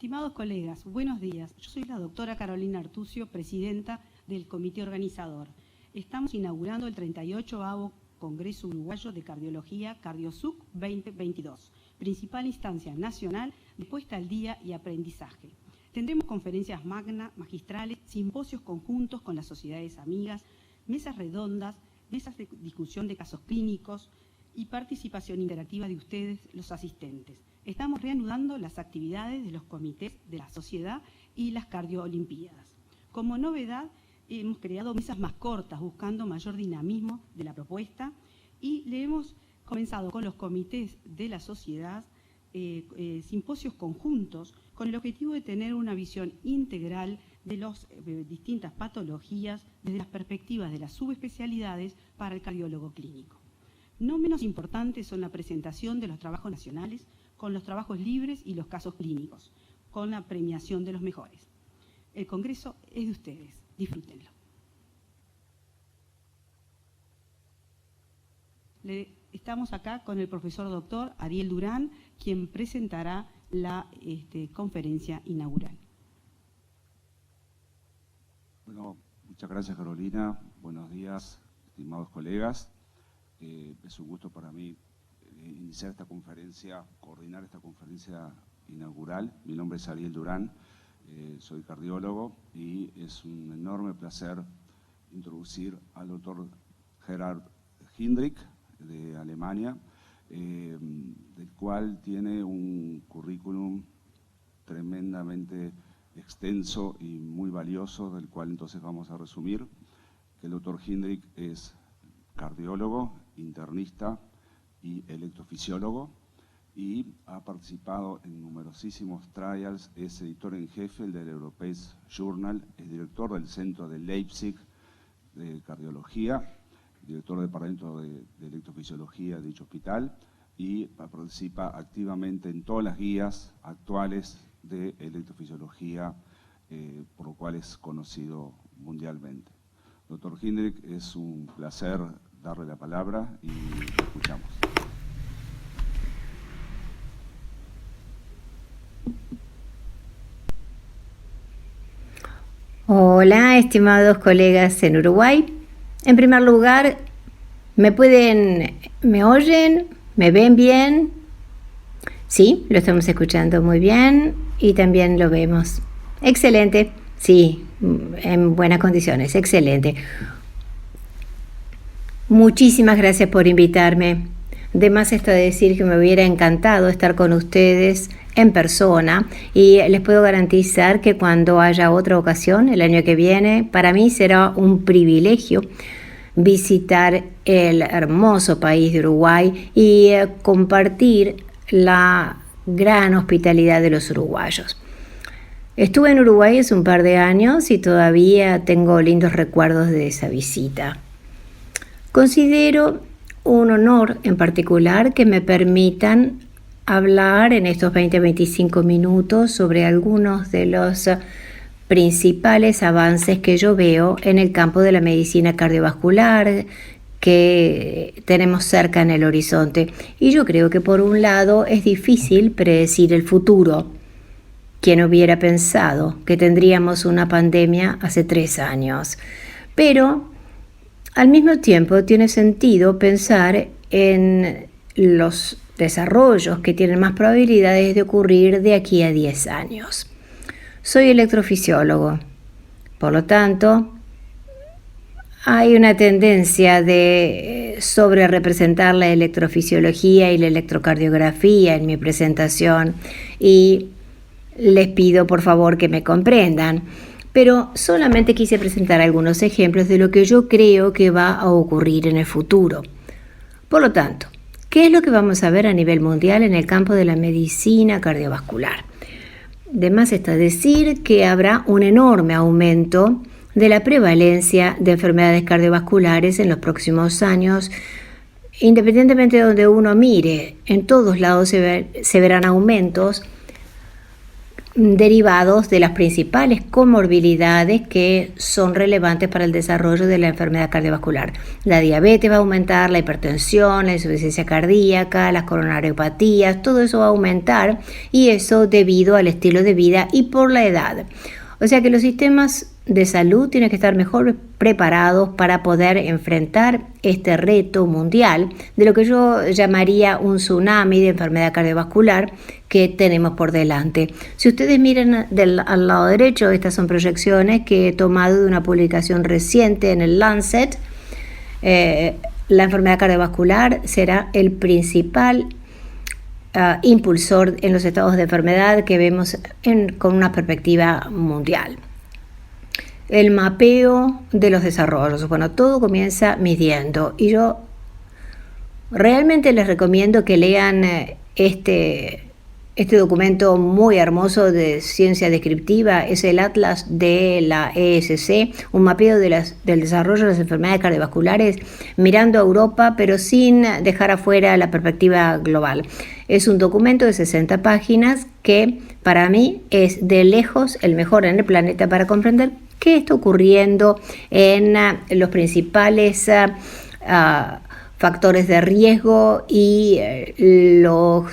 Estimados colegas, buenos días. Yo soy la doctora Carolina Artucio, presidenta del comité organizador. Estamos inaugurando el 38º Congreso Uruguayo de Cardiología CardioSUC 2022, principal instancia nacional de puesta al día y aprendizaje. Tendremos conferencias magistrales, simposios conjuntos con las sociedades amigas, mesas redondas, mesas de discusión de casos clínicos y participación interactiva de ustedes, los asistentes. Estamos reanudando las actividades de los comités de la sociedad y las cardioolimpiadas. Como novedad, hemos creado mesas más cortas, buscando mayor dinamismo de la propuesta, y le hemos comenzado con los comités de la sociedad simposios conjuntos con el objetivo de tener una visión integral de las distintas patologías desde las perspectivas de las subespecialidades para el cardiólogo clínico. No menos importantes son la presentación de los trabajos nacionales con los trabajos libres y los casos clínicos, con la premiación de los mejores. El Congreso es de ustedes, disfrútenlo. Estamos acá con el profesor doctor Ariel Durán, quien presentará la conferencia inaugural. Bueno, muchas gracias, Carolina. Buenos días, estimados colegas. Es un gusto para mí iniciar esta conferencia, coordinar esta conferencia inaugural. Mi nombre es Ariel Durán, soy cardiólogo y es un enorme placer introducir al doctor Gerhard Hindrich de Alemania, del cual tiene un currículum tremendamente extenso y muy valioso, del cual entonces vamos a resumir que el doctor Hindrich es cardiólogo, internista y electrofisiólogo, y ha participado en numerosísimos trials, es editor en jefe del European Journal, es director del Centro de Leipzig de Cardiología, director del Departamento de Electrofisiología de dicho hospital, y participa activamente en todas las guías actuales de electrofisiología, por lo cual es conocido mundialmente. Doctor Hindrich, es un placer darle la palabra y lo escuchamos. Hola, estimados colegas en Uruguay. En primer lugar, ¿me oyen? ¿Me ven bien? Sí, lo estamos escuchando muy bien y también lo vemos. Excelente, sí, en buenas condiciones, excelente. Muchísimas gracias por invitarme. De más está decir que me hubiera encantado estar con ustedes en persona y les puedo garantizar que cuando haya otra ocasión, el año que viene, para mí será un privilegio visitar el hermoso país de Uruguay y compartir la gran hospitalidad de los uruguayos. Estuve en Uruguay hace un par de años y todavía tengo lindos recuerdos de esa visita. Considero un honor en particular que me permitan hablar en estos 20-25 minutos sobre algunos de los principales avances que yo veo en el campo de la medicina cardiovascular que tenemos cerca en el horizonte. Y yo creo que por un lado es difícil predecir el futuro. ¿Quién hubiera pensado que tendríamos una pandemia hace 3 años? Pero al mismo tiempo tiene sentido pensar en los desarrollos que tienen más probabilidades de ocurrir de aquí a 10 años. Soy electrofisiólogo, por lo tanto, hay una tendencia de sobrerepresentar la electrofisiología y la electrocardiografía en mi presentación y les pido por favor que me comprendan. Pero solamente quise presentar algunos ejemplos de lo que yo creo que va a ocurrir en el futuro. Por lo tanto, ¿qué es lo que vamos a ver a nivel mundial en el campo de la medicina cardiovascular? De más está decir que habrá un enorme aumento de la prevalencia de enfermedades cardiovasculares en los próximos años, independientemente de donde uno mire. En todos lados se verán aumentos derivados de las principales comorbilidades que son relevantes para el desarrollo de la enfermedad cardiovascular. La diabetes va a aumentar, la hipertensión, la insuficiencia cardíaca, las coronariopatías, todo eso va a aumentar, y eso debido al estilo de vida y por la edad. O sea que los sistemas de salud tienen que estar mejor preparados para poder enfrentar este reto mundial de lo que yo llamaría un tsunami de enfermedad cardiovascular que tenemos por delante. Si ustedes miran al lado derecho, estas son proyecciones que he tomado de una publicación reciente en el Lancet. La enfermedad cardiovascular será el principal impulsor en los estados de enfermedad que vemos con una perspectiva mundial. El mapeo de los desarrollos. Bueno, todo comienza midiendo, y yo realmente les recomiendo que lean este documento muy hermoso de ciencia descriptiva. Es el Atlas de la ESC, un mapeo del desarrollo de las enfermedades cardiovasculares mirando a Europa, pero sin dejar afuera la perspectiva global. Es un documento de 60 páginas que para mí es de lejos el mejor en el planeta para comprender qué está ocurriendo en los principales factores de riesgo y lo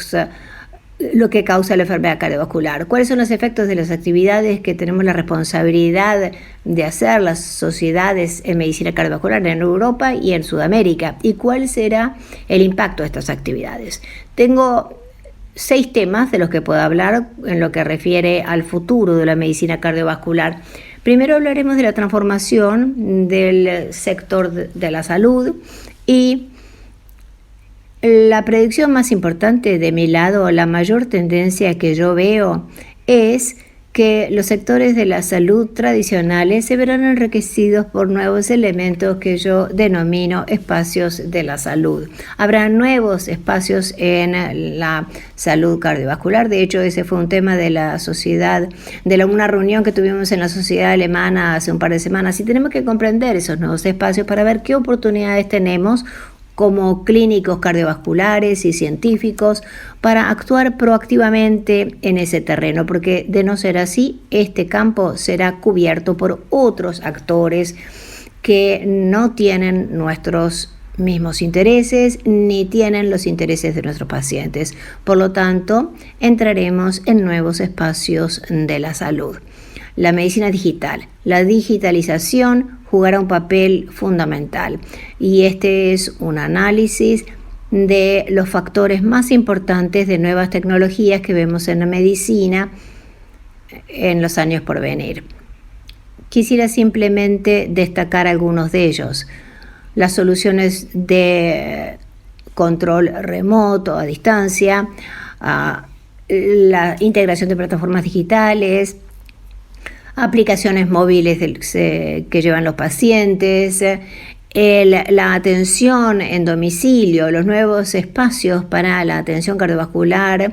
que causa la enfermedad cardiovascular. ¿Cuáles son los efectos de las actividades que tenemos la responsabilidad de hacer las sociedades en medicina cardiovascular en Europa y en Sudamérica? ¿Y cuál será el impacto de estas actividades? Tengo 6 temas de los que puedo hablar en lo que refiere al futuro de la medicina cardiovascular. Primero hablaremos de la transformación del sector de la salud, y la predicción más importante de mi lado, la mayor tendencia que yo veo, es que los sectores de la salud tradicionales se verán enriquecidos por nuevos elementos que yo denomino espacios de la salud. Habrá nuevos espacios en la salud cardiovascular. De hecho, ese fue un tema de la sociedad, una reunión que tuvimos en la sociedad alemana hace un par de semanas, y tenemos que comprender esos nuevos espacios para ver qué oportunidades tenemos como clínicos cardiovasculares y científicos para actuar proactivamente en ese terreno, porque de no ser así, este campo será cubierto por otros actores que no tienen nuestros mismos intereses ni tienen los intereses de nuestros pacientes. Por lo tanto, entraremos en nuevos espacios de la salud. La medicina digital. La digitalización jugará un papel fundamental, y este es un análisis de los factores más importantes de nuevas tecnologías que vemos en la medicina en los años por venir. Quisiera simplemente destacar algunos de ellos. Las soluciones de control remoto a distancia, la integración de plataformas digitales, aplicaciones móviles que llevan los pacientes, la atención en domicilio, los nuevos espacios para la atención cardiovascular.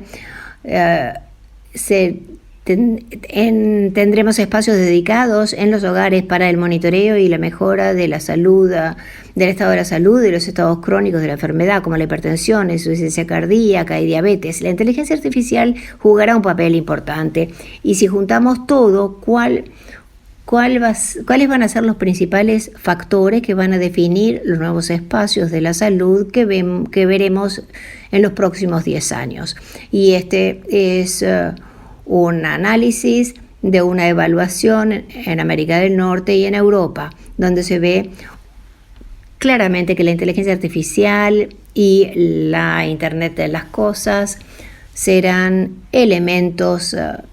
Tendremos espacios dedicados en los hogares para el monitoreo y la mejora de la salud, del estado de la salud y los estados crónicos de la enfermedad, como la hipertensión, insuficiencia cardíaca y diabetes. La inteligencia artificial jugará un papel importante, y si juntamos todo, ¿cuáles van a ser los principales factores que van a definir los nuevos espacios de la salud que veremos en los próximos 10 años? Y este es un análisis de una evaluación en América del Norte y en Europa, donde se ve claramente que la inteligencia artificial y la Internet de las cosas serán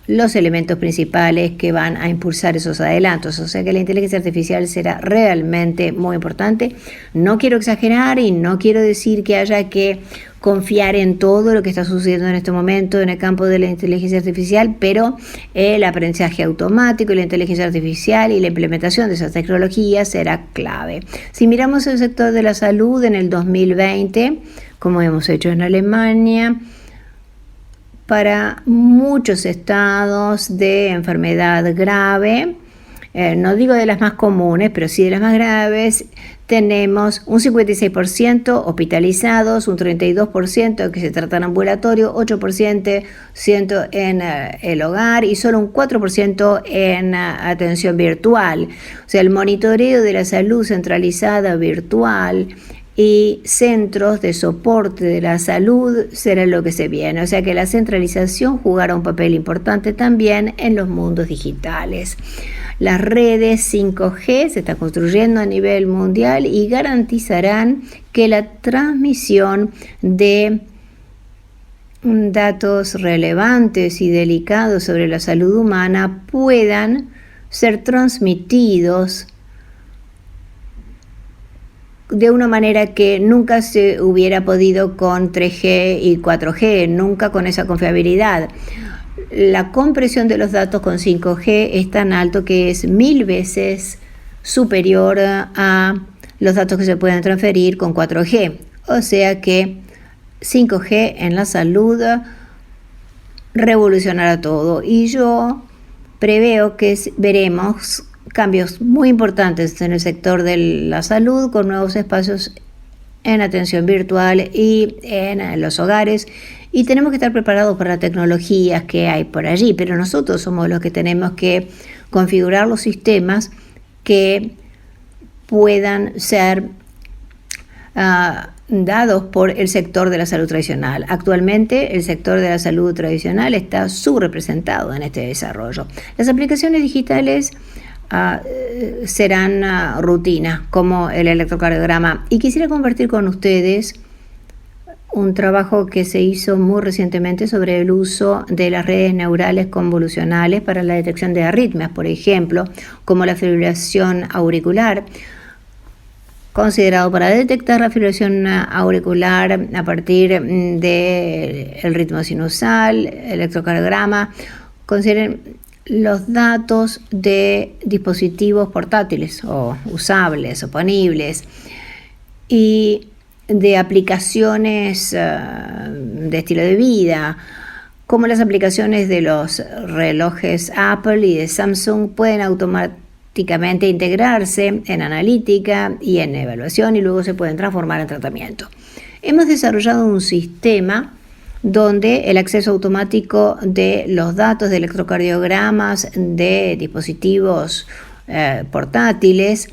los elementos principales que van a impulsar esos adelantos. O sea que la inteligencia artificial será realmente muy importante. No quiero exagerar y no quiero decir que haya que confiar en todo lo que está sucediendo en este momento en el campo de la inteligencia artificial, pero el aprendizaje automático y la inteligencia artificial y la implementación de esas tecnologías será clave. Si miramos el sector de la salud en el 2020, como hemos hecho en Alemania, para muchos estados de enfermedad grave, no digo de las más comunes, pero sí de las más graves, tenemos un 56% hospitalizados, un 32% que se tratan en ambulatorio, 8% en el hogar y solo un 4% en atención virtual. O sea, el monitoreo de la salud centralizada virtual y centros de soporte de la salud será lo que se viene. O sea que la centralización jugará un papel importante también en los mundos digitales. Las redes 5G se están construyendo a nivel mundial y garantizarán que la transmisión de datos relevantes y delicados sobre la salud humana puedan ser transmitidos de una manera que nunca se hubiera podido con 3G y 4G, nunca con esa confiabilidad. La compresión de los datos con 5G es tan alto que es 1000 veces superior a los datos que se pueden transferir con 4G. O sea que 5G en la salud revolucionará todo. Y yo preveo que veremos cambios muy importantes en el sector de la salud con nuevos espacios en atención virtual y en los hogares. Y tenemos que estar preparados para las tecnologías que hay por allí, pero nosotros somos los que tenemos que configurar los sistemas que puedan ser dados por el sector de la salud tradicional. Actualmente el sector de la salud tradicional está subrepresentado en este desarrollo. Las aplicaciones digitales serán rutina, como el electrocardiograma. Y quisiera compartir con ustedes un trabajo que se hizo muy recientemente sobre el uso de las redes neurales convolucionales para la detección de arritmias, por ejemplo, como la fibrilación auricular, considerado para detectar la fibrilación auricular a partir del ritmo sinusal, electrocardiograma. Consideren los datos de dispositivos portátiles o usables o ponibles y de aplicaciones de estilo de vida, como las aplicaciones de los relojes Apple y de Samsung pueden automáticamente integrarse en analítica y en evaluación y luego se pueden transformar en tratamiento. Hemos desarrollado un sistema donde el acceso automático de los datos de electrocardiogramas de dispositivos portátiles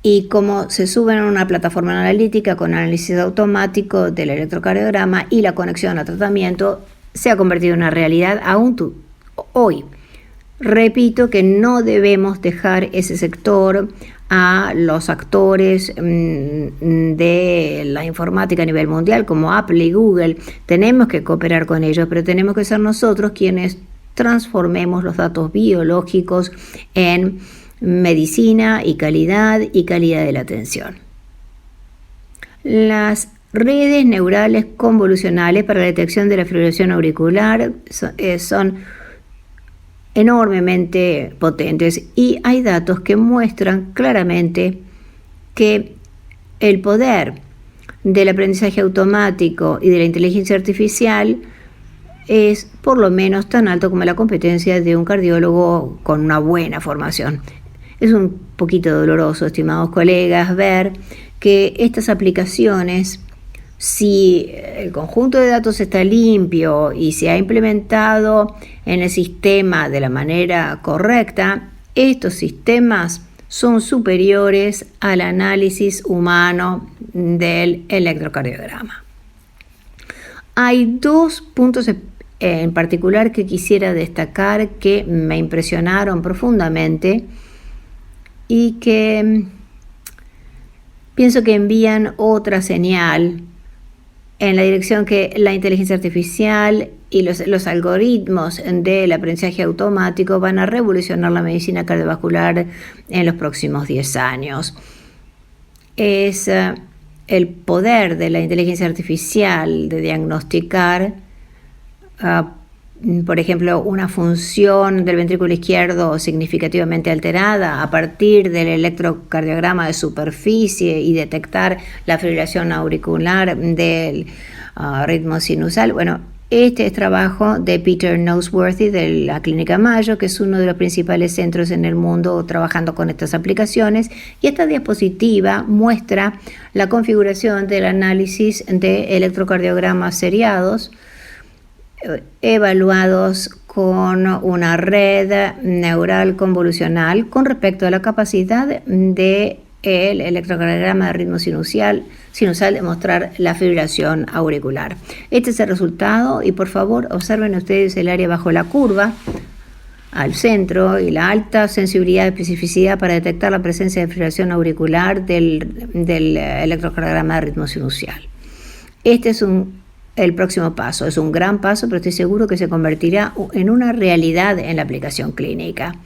y cómo se suben a una plataforma analítica con análisis automático del electrocardiograma y la conexión a tratamiento se ha convertido en una realidad aún hoy. Repito que no debemos dejar ese sector a los actores de la informática a nivel mundial como Apple y Google. Tenemos que cooperar con ellos, pero tenemos que ser nosotros quienes transformemos los datos biológicos en medicina y calidad de la atención. Las redes neurales convolucionales para la detección de la fibrilación auricular son enormemente potentes y hay datos que muestran claramente que el poder del aprendizaje automático y de la inteligencia artificial es por lo menos tan alto como la competencia de un cardiólogo con una buena formación. Es un poquito doloroso, estimados colegas, ver que estas aplicaciones, si el conjunto de datos está limpio y se ha implementado en el sistema de la manera correcta, estos sistemas son superiores al análisis humano del electrocardiograma. Hay dos puntos en particular que quisiera destacar que me impresionaron profundamente y que pienso que envían otra señal en la dirección que la inteligencia artificial y los algoritmos del aprendizaje automático van a revolucionar la medicina cardiovascular en los próximos 10 años. Es el poder de la inteligencia artificial de diagnosticar, por ejemplo, una función del ventrículo izquierdo significativamente alterada a partir del electrocardiograma de superficie y detectar la fibrilación auricular del ritmo sinusal. Bueno, Este es trabajo de Peter Noseworthy de la Clínica Mayo, que es uno de los principales centros en el mundo trabajando con estas aplicaciones. Y esta diapositiva muestra la configuración del análisis de electrocardiogramas seriados evaluados con una red neural convolucional con respecto a la capacidad del electrocardiograma de ritmo sinusal de mostrar la fibrilación auricular. Este es el resultado y por favor observen ustedes el área bajo la curva al centro y la alta sensibilidad y especificidad para detectar la presencia de fibrilación auricular del electrocardiograma de ritmo sinusal. Este es el próximo paso. Es un gran paso, pero estoy seguro que se convertirá en una realidad en la aplicación clínica.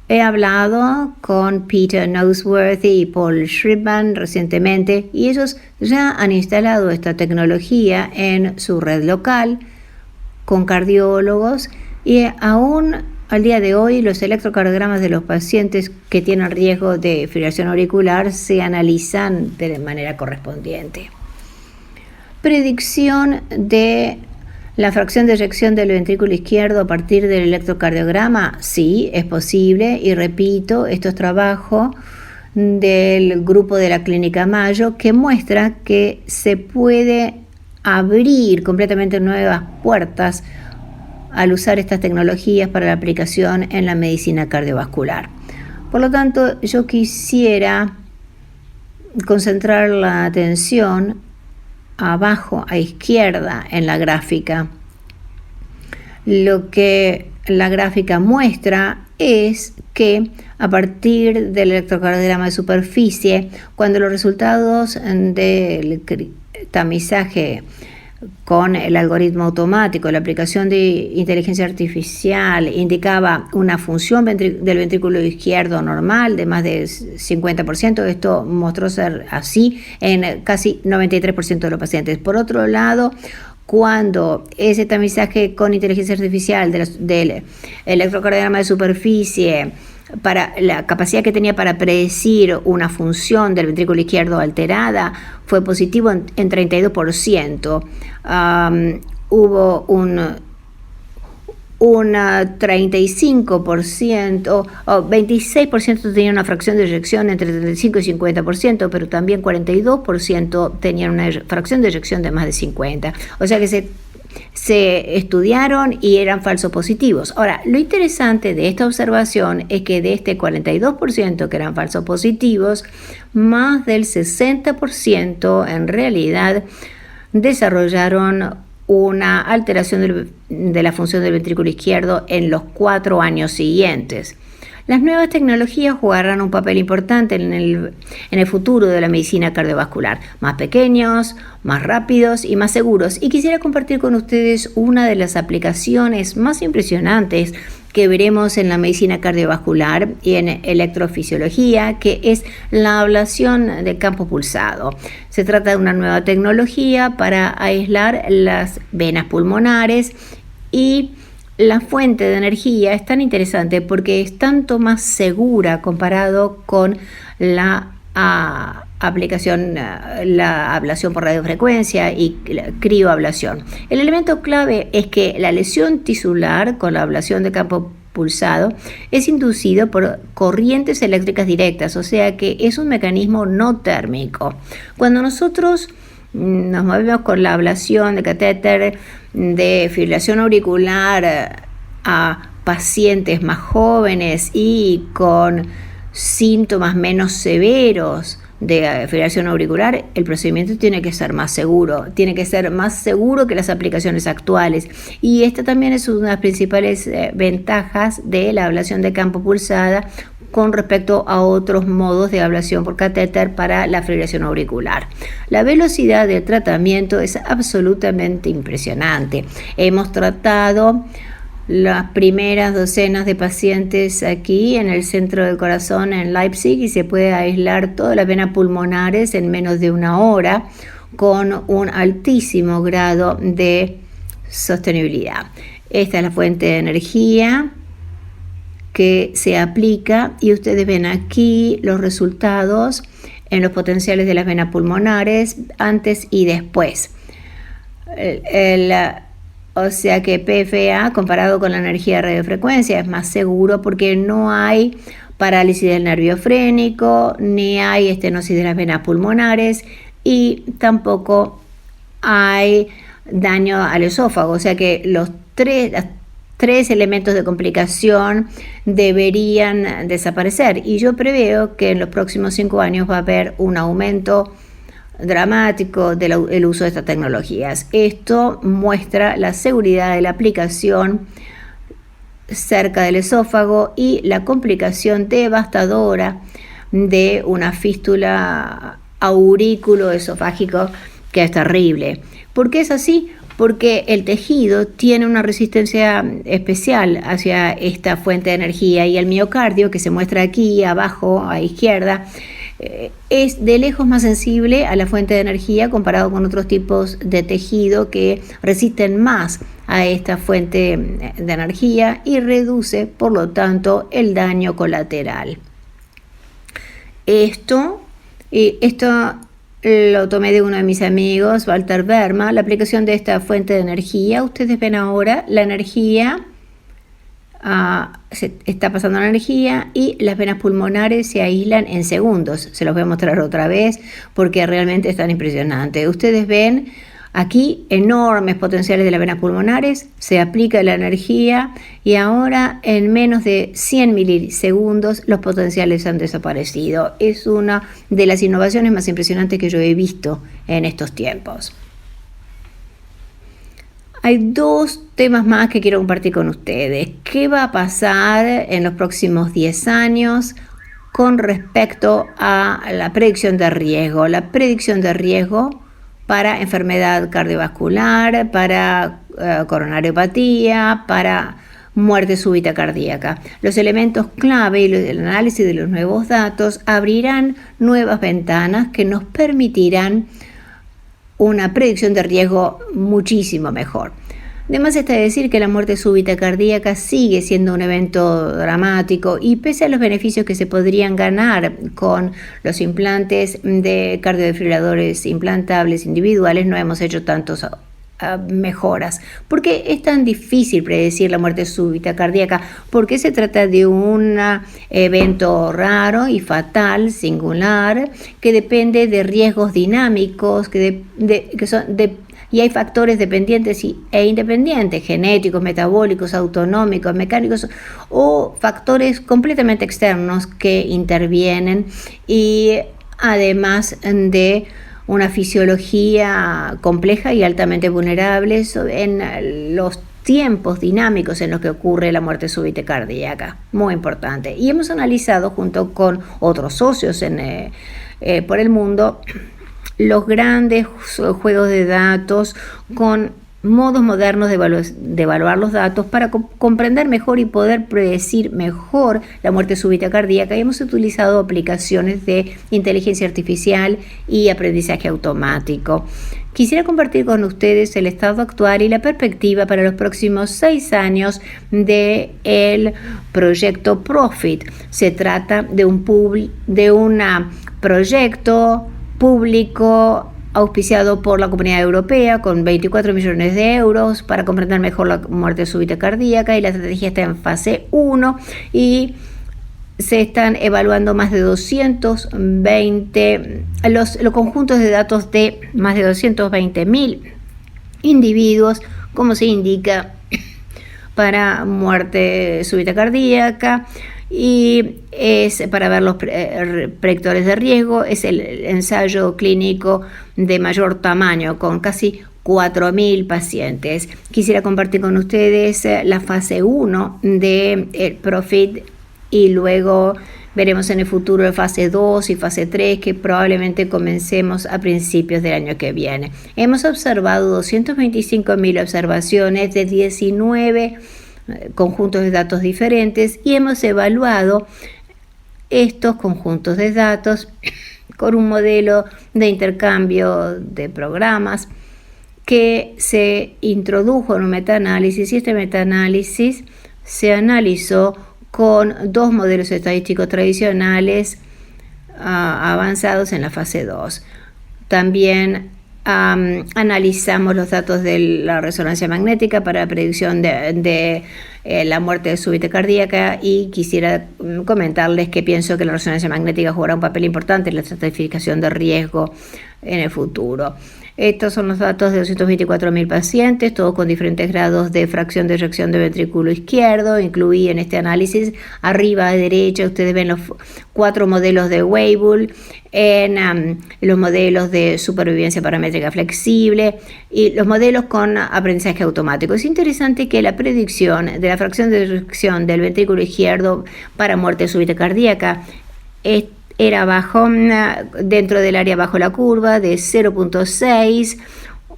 He hablado con Peter Noseworthy y Paul Shrimpman recientemente y ellos ya han instalado esta tecnología en su red local con cardiólogos y aún al día de hoy los electrocardiogramas de los pacientes que tienen riesgo de fibrilación auricular se analizan de manera correspondiente. Predicción de la fracción de eyección del ventrículo izquierdo a partir del electrocardiograma, sí, es posible y repito, esto es trabajo del grupo de la Clínica Mayo que muestra que se puede abrir completamente nuevas puertas al usar estas tecnologías para la aplicación en la medicina cardiovascular. Por lo tanto, yo quisiera concentrar la atención abajo a izquierda en la gráfica. Lo que la gráfica muestra es que a partir del electrocardiograma de superficie, cuando los resultados del tamizaje con el algoritmo automático, la aplicación de inteligencia artificial indicaba una función del ventrículo izquierdo normal de más de 50%, esto mostró ser así en casi 93% de los pacientes. Por otro lado, cuando ese tamizaje con inteligencia artificial del electrocardiograma de superficie para la capacidad que tenía para predecir una función del ventrículo izquierdo alterada fue positivo en 32%. Hubo un 35% o 26% tenía una fracción de eyección entre 35 y 50%, pero también 42% tenían una fracción de eyección de más de 50%. O sea que se estudiaron y eran falsos positivos. Ahora, lo interesante de esta observación es que de este 42% que eran falsos positivos, más del 60% en realidad desarrollaron una alteración de la función del ventrículo izquierdo en los 4 años siguientes. Las nuevas tecnologías jugarán un papel importante en el futuro de la medicina cardiovascular, más pequeños, más rápidos y más seguros. Y quisiera compartir con ustedes una de las aplicaciones más impresionantes que veremos en la medicina cardiovascular y en electrofisiología, que es la ablación de campo pulsado. Se trata de una nueva tecnología para aislar las venas pulmonares y la fuente de energía es tan interesante porque es tanto más segura comparado con la aplicación, la ablación por radiofrecuencia y la crioablación. El elemento clave es que la lesión tisular con la ablación de campo pulsado es inducido por corrientes eléctricas directas, o sea que es un mecanismo no térmico. Cuando nosotros nos movemos con la ablación de catéter de fibrilación auricular a pacientes más jóvenes y con síntomas menos severos de fibrilación auricular, el procedimiento tiene que ser más seguro, que las aplicaciones actuales. Y esta también es una de las principales ventajas de la ablación de campo pulsada con respecto a otros modos de ablación por catéter para la fibrilación auricular. La velocidad del tratamiento es absolutamente impresionante. Hemos tratado las primeras docenas de pacientes aquí en el centro del corazón en Leipzig y se puede aislar todas las venas pulmonares en menos de 1 hora con un altísimo grado de sostenibilidad. Esta es la fuente de energía que se aplica y ustedes ven aquí los resultados en los potenciales de las venas pulmonares antes y después. O sea que PFA, comparado con la energía de radiofrecuencia, es más seguro porque no hay parálisis del nervio frénico, ni hay estenosis de las venas pulmonares y tampoco hay daño al esófago. O sea que las tres elementos de complicación deberían desaparecer. Y yo preveo que en los próximos 5 años va a haber un aumento dramático del uso de estas tecnologías. Esto muestra la seguridad de la aplicación cerca del esófago y la complicación devastadora de una fístula aurículo-esofágico que es terrible. ¿Por qué es así? Porque el tejido tiene una resistencia especial hacia esta fuente de energía y el miocardio, que se muestra aquí abajo a izquierda, es de lejos más sensible a la fuente de energía comparado con otros tipos de tejido que resisten más a esta fuente de energía y reduce, por lo tanto, el daño colateral. Esto lo tomé de uno de mis amigos, Walter Berma, la aplicación de esta fuente de energía. Ustedes ven ahora la energía, se está pasando la energía y las venas pulmonares se aíslan en segundos. Se los voy a mostrar otra vez porque realmente es tan impresionante. Ustedes ven aquí enormes potenciales de las venas pulmonares, se aplica la energía y ahora en menos de 100 milisegundos los potenciales han desaparecido. Es una de las innovaciones más impresionantes que yo he visto en estos tiempos. Hay 2 temas más que quiero compartir con ustedes. ¿Qué va a pasar en los próximos 10 años con respecto a la predicción de riesgo? La predicción de riesgo para enfermedad cardiovascular, para coronariopatía, para muerte súbita cardíaca. Los elementos clave y el análisis de los nuevos datos abrirán nuevas ventanas que nos permitirán una predicción de riesgo muchísimo mejor. Además está decir que la muerte súbita cardíaca sigue siendo un evento dramático y pese a los beneficios que se podrían ganar con los implantes de cardiodefibriladores implantables individuales, no hemos hecho tantos mejoras. ¿Por qué es tan difícil predecir la muerte súbita cardíaca? Porque se trata de un evento raro y fatal, singular, que depende de riesgos dinámicos, y hay factores dependientes e independientes, genéticos, metabólicos, autonómicos, mecánicos o factores completamente externos que intervienen y además de una fisiología compleja y altamente vulnerable en los tiempos dinámicos en los que ocurre la muerte súbita cardíaca. Muy importante. Y hemos analizado junto con otros socios por el mundo los grandes juegos de datos con modos modernos de evaluar los datos para comprender mejor y poder predecir mejor la muerte súbita cardíaca. Y hemos utilizado aplicaciones de inteligencia artificial y aprendizaje automático. Quisiera compartir con ustedes el estado actual y la perspectiva para los próximos 6 años del proyecto Profit. Se trata de un proyecto público auspiciado por la Comunidad Europea con 24 millones de euros para comprender mejor la muerte súbita cardíaca, y la estrategia está en fase 1 y se están evaluando más de 220 los conjuntos de datos de más de 220.000 individuos, como se indica, para muerte súbita cardíaca. Y es para ver los predictores de riesgo. Es el ensayo clínico de mayor tamaño con casi 4.000 pacientes. Quisiera compartir con ustedes la fase 1 del Profit y luego veremos en el futuro la fase 2 y fase 3 que probablemente comencemos a principios del año que viene. Hemos observado 225.000 observaciones de 19 conjuntos de datos diferentes y hemos evaluado estos conjuntos de datos con un modelo de intercambio de programas que se introdujo en un metaanálisis, y este metaanálisis se analizó con 2 modelos estadísticos tradicionales avanzados en la fase 2. También analizamos los datos de la resonancia magnética para la predicción de la muerte súbita cardíaca, y quisiera comentarles que pienso que la resonancia magnética jugará un papel importante en la estratificación de riesgo en el futuro. Estos son los datos de 224.000 pacientes, todos con diferentes grados de fracción de eyección de ventrículo izquierdo. Incluí en este análisis, arriba a derecha, ustedes ven los 4 modelos de Weibull, en los modelos de supervivencia paramétrica flexible y los modelos con aprendizaje automático. Es interesante que la predicción de la fracción de eyección del ventrículo izquierdo para muerte súbita cardíaca era bajo, dentro del área bajo la curva de 0.6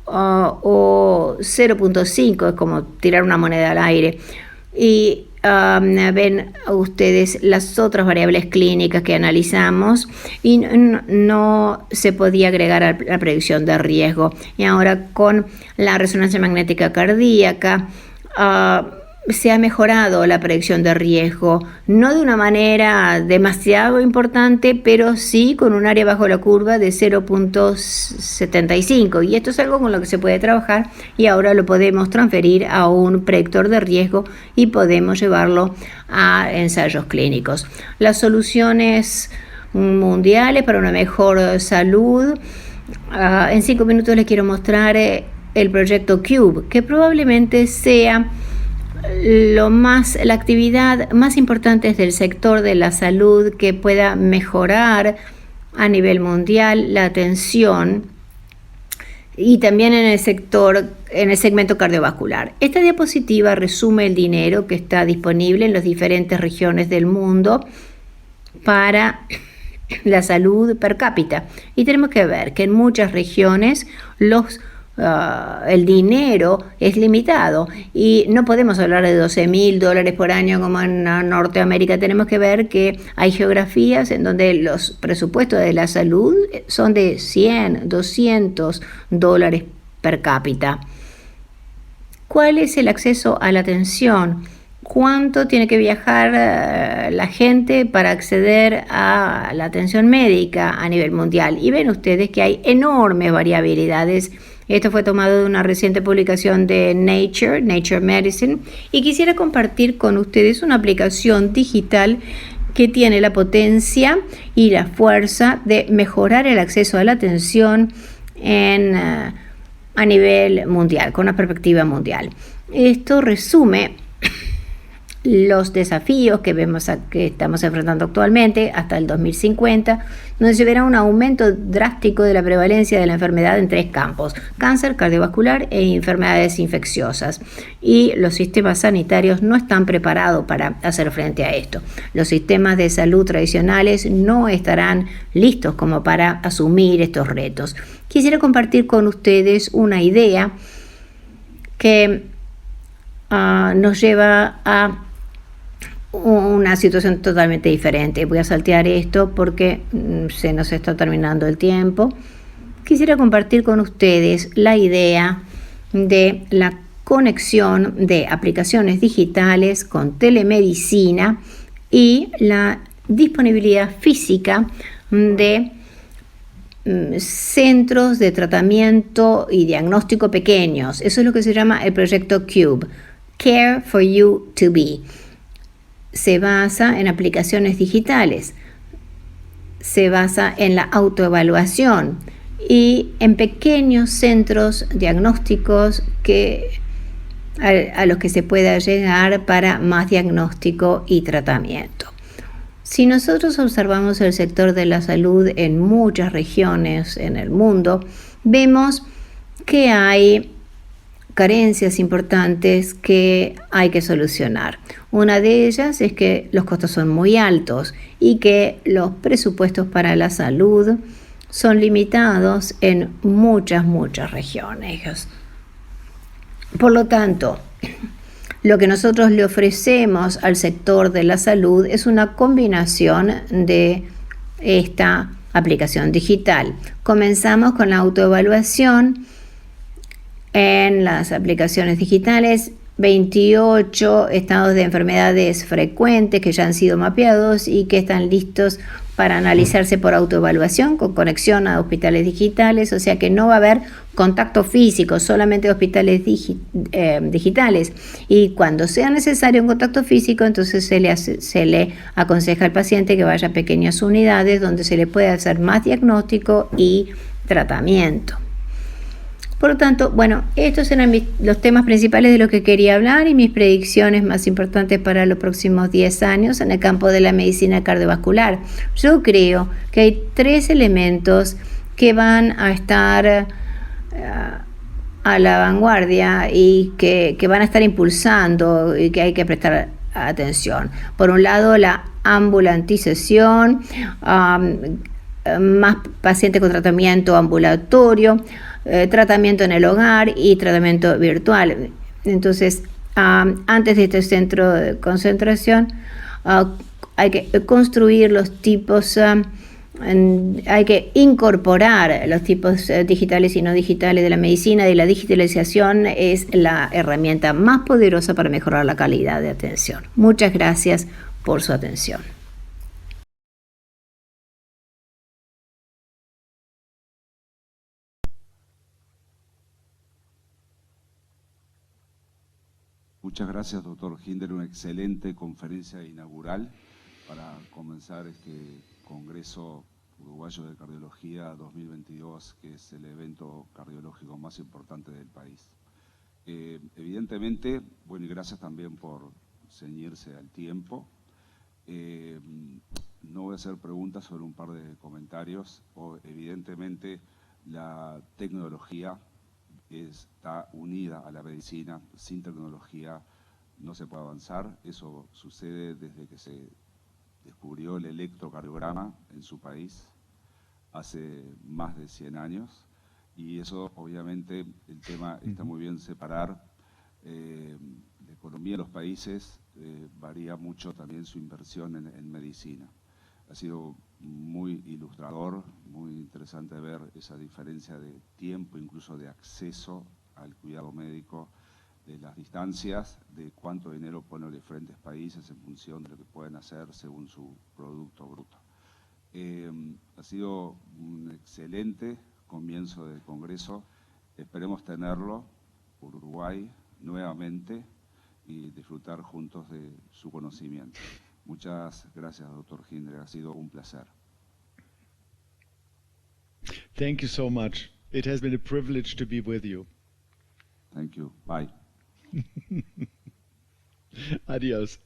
o 0.5, es como tirar una moneda al aire. Y ven ustedes las otras variables clínicas que analizamos y no se podía agregar a la predicción de riesgo. Y ahora con la resonancia magnética cardíaca se ha mejorado la predicción de riesgo, no de una manera demasiado importante, pero sí con un área bajo la curva de 0.75, y esto es algo con lo que se puede trabajar y ahora lo podemos transferir a un predictor de riesgo y podemos llevarlo a ensayos clínicos. Las soluciones mundiales para una mejor salud, en 5 minutos les quiero mostrar el proyecto CUBE, que probablemente sea la actividad más importante del sector de la salud que pueda mejorar a nivel mundial la atención y también en el segmento cardiovascular. Esta diapositiva resume el dinero que está disponible en las diferentes regiones del mundo para la salud per cápita, y tenemos que ver que en muchas regiones el dinero es limitado y no podemos hablar de $12.000 por año como en Norteamérica. Tenemos que ver que hay geografías en donde los presupuestos de la salud son de $100, $200 per cápita. ¿Cuál es el acceso a la atención? ¿Cuánto tiene que viajar la gente para acceder a la atención médica a nivel mundial? Y ven ustedes que hay enormes variabilidades. Esto fue tomado de una reciente publicación de Nature Medicine, y quisiera compartir con ustedes una aplicación digital que tiene la potencia y la fuerza de mejorar el acceso a la atención a nivel mundial, con una perspectiva mundial. Esto resume los desafíos que estamos enfrentando actualmente hasta el 2050, donde se verá un aumento drástico de la prevalencia de la enfermedad en 3 campos: cáncer, cardiovascular e enfermedades infecciosas. Y los sistemas sanitarios no están preparados para hacer frente a esto. Los sistemas de salud tradicionales no estarán listos como para asumir estos retos. Quisiera compartir con ustedes una idea que nos lleva a una situación totalmente diferente. Voy a saltear esto porque se nos está terminando el tiempo. Quisiera compartir con ustedes la idea de la conexión de aplicaciones digitales con telemedicina y la disponibilidad física de centros de tratamiento y diagnóstico pequeños. Eso es lo que se llama el proyecto CUBE, Care for You to Be. Se basa en aplicaciones digitales, se basa en la autoevaluación y en pequeños centros diagnósticos a los que se pueda llegar para más diagnóstico y tratamiento. Si nosotros observamos el sector de la salud en muchas regiones en el mundo, vemos que hay carencias importantes que hay que solucionar. Una de ellas es que los costos son muy altos y que los presupuestos para la salud son limitados en muchas regiones. Por lo tanto, lo que nosotros le ofrecemos al sector de la salud es una combinación de esta aplicación digital. Comenzamos con la autoevaluación. En las aplicaciones digitales 28 estados de enfermedades frecuentes que ya han sido mapeados y que están listos para analizarse por autoevaluación con conexión a hospitales digitales, o sea que no va a haber contacto físico, solamente hospitales digitales. Y cuando sea necesario un contacto físico, entonces se le aconseja al paciente que vaya a pequeñas unidades donde se le puede hacer más diagnóstico y tratamiento. Por lo tanto, bueno, estos eran los temas principales de lo que quería hablar y mis predicciones más importantes para los próximos 10 años en el campo de la medicina cardiovascular. Yo creo que hay 3 elementos que van a estar a la vanguardia y que van a estar impulsando y que hay que prestar atención. Por un lado, la ambulantización, más pacientes con tratamiento ambulatorio, tratamiento en el hogar y tratamiento virtual. Entonces, antes de este centro de concentración, hay que construir los tipos, hay que incorporar los tipos digitales y no digitales de la medicina, y la digitalización es la herramienta más poderosa para mejorar la calidad de atención. Muchas gracias por su atención. Muchas gracias, doctor Ginder. Una excelente conferencia inaugural para comenzar este Congreso Uruguayo de Cardiología 2022, que es el evento cardiológico más importante del país. Evidentemente, bueno, y gracias también por ceñirse al tiempo. No voy a hacer preguntas, sobre un par de comentarios. Evidentemente, la tecnología está unida a la medicina. Sin tecnología no se puede avanzar. Eso sucede desde que se descubrió el electrocardiograma en su país hace más de 100 años. Y eso, obviamente, el tema está muy bien separar. La economía de los países varía mucho también su inversión en medicina. Ha sido muy ilustrador, muy interesante ver esa diferencia de tiempo, incluso de acceso al cuidado médico, de las distancias, de cuánto dinero ponen los diferentes países en función de lo que pueden hacer según su producto bruto. Ha sido un excelente comienzo del Congreso. Esperemos tenerlo por Uruguay nuevamente y disfrutar juntos de su conocimiento. Muchas gracias, doctor Ginder. Ha sido un placer. Thank you so much. It has been a privilege to be with you. Thank you. Bye. Adios.